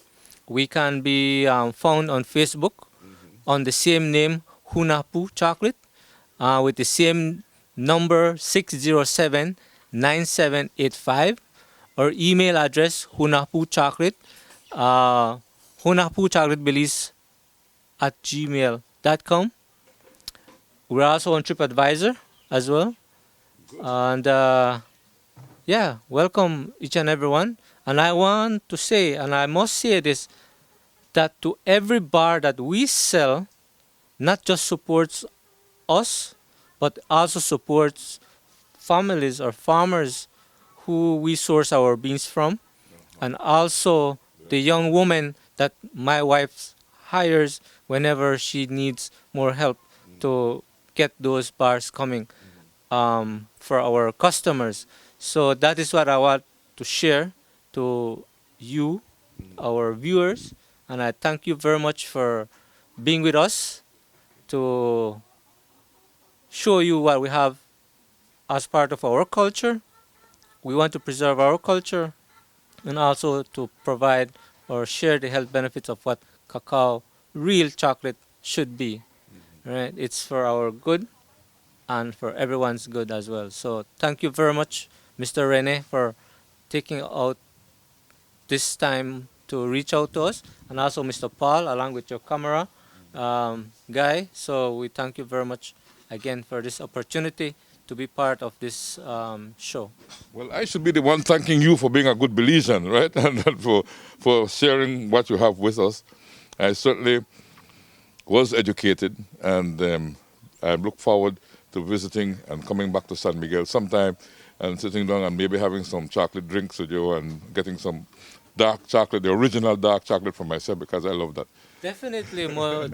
We can be found on Facebook on the same name, Junajpu Chocolate, with the same number 607-9785, or email address junajpuchocolate, junajpuchocolatebelize@gmail.com. We're also on TripAdvisor as well. And yeah, welcome each and everyone. And I want to say, and I must say this, that to every bar that we sell, not just supports us, but also supports families or farmers who we source our beans from, and also the young woman that my wife hires whenever she needs more help to get those bars coming for our customers. So that is what I want to share to you, our viewers, and I thank you very much for being with us to show you what we have as part of our culture. We want to preserve our culture and also to provide or share the health benefits of what cacao, real chocolate, should be. Right? It's for our good and for everyone's good as well. So thank you very much, Mr. Rene, for taking out this time to reach out to us, and also Mr. Paul, along with your camera guy. So we thank you very much again for this opportunity to be part of this show. Well, I should be the one thanking you for being a good Belizean, right? And for sharing what you have with us. I certainly was educated, and I look forward to visiting and coming back to San Miguel sometime and sitting down and maybe having some chocolate drinks with you and getting some dark chocolate, the original dark chocolate for myself, because I love that. Definitely,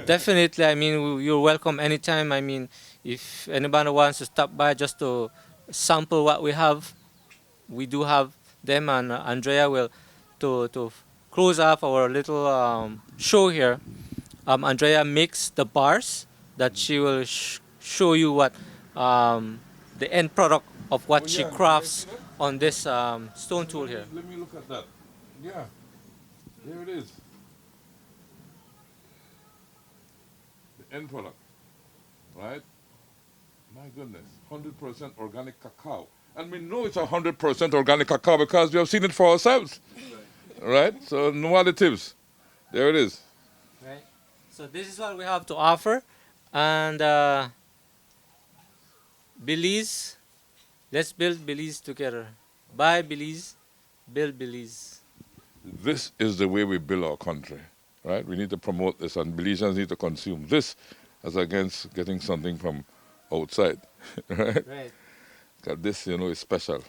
definitely. I mean, you're welcome anytime. I mean, if anybody wants to stop by just to sample what we have, we do have them, and Andrea will, to close off our little show here. Andrea makes the bars that she will show you what the end product of what she crafts on this stone tool here. Let me look at that. Yeah, there it is. The end product, right? My goodness, 100% organic cacao. And we know it's 100% organic cacao because we have seen it for ourselves, right? So no additives. There it is. Right. So this is what we have to offer. And Belize, let's build Belize together. Buy Belize, build Belize. This is the way we build our country, right? We need to promote this, and Belizeans need to consume this as against getting something from outside, right? Right. Because this, is special,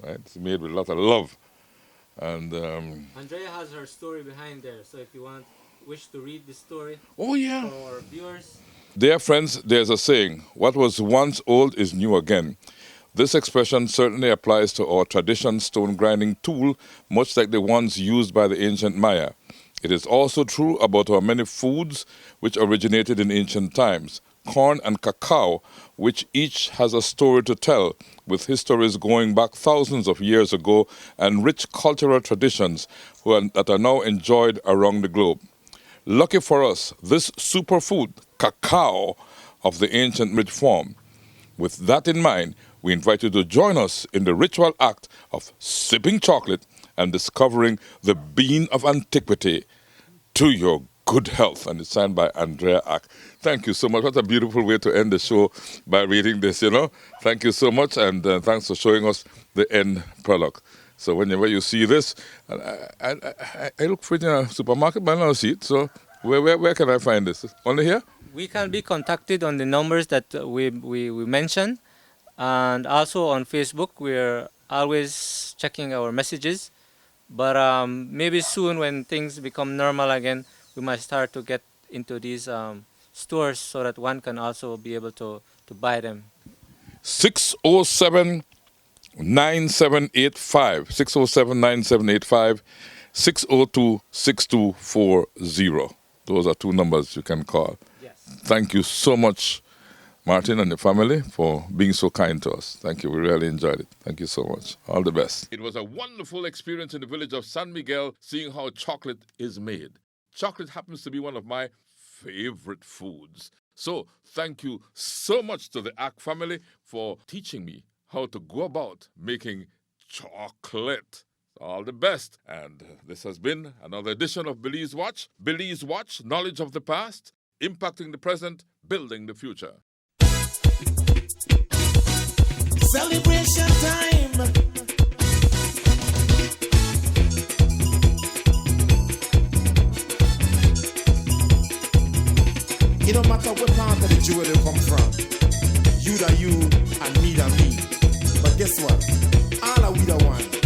right? It's made with a lot of love. And Andrea has her story behind there, so if you wish to read the story oh yeah, for our viewers. Dear friends, there's a saying, what was once old is new again. This expression certainly applies to our traditional stone grinding tool, much like the ones used by the ancient Maya. It is also true about our many foods which originated in ancient times. Corn and cacao, which each has a story to tell, with histories going back thousands of years ago and rich cultural traditions that are now enjoyed around the globe. Lucky for us, this superfood, cacao, of the ancient rich form. With that in mind, we invite you to join us in the ritual act of sipping chocolate and discovering the bean of antiquity to your good health. And it's signed by Andrea Ack. Thank you so much. What a beautiful way to end the show by reading this, Thank you so much, and thanks for showing us the end product. So whenever you see this, I look for it in a supermarket, but I don't see it. So where can I find this? Only here? We can be contacted on the numbers that we mentioned. And also on Facebook, we're always checking our messages. But maybe soon when things become normal again, we might start to get into these stores so that one can also be able to buy them. 607-9785, 607-9785, 602-6240. Those are two numbers you can call. Yes. Thank you so much, Martin and the family, for being so kind to us. Thank you. We really enjoyed it. Thank you so much. All the best. It was a wonderful experience in the village of San Miguel, seeing how chocolate is made. Chocolate happens to be one of my favorite foods. So thank you so much to the Ack family for teaching me how to go about making chocolate. All the best. And this has been another edition of Belize Watch. Belize Watch, knowledge of the past, impacting the present, building the future. Celebration time. It don't matter what part of the jewel you come from. You da you and me da me. But guess what? All are we the one.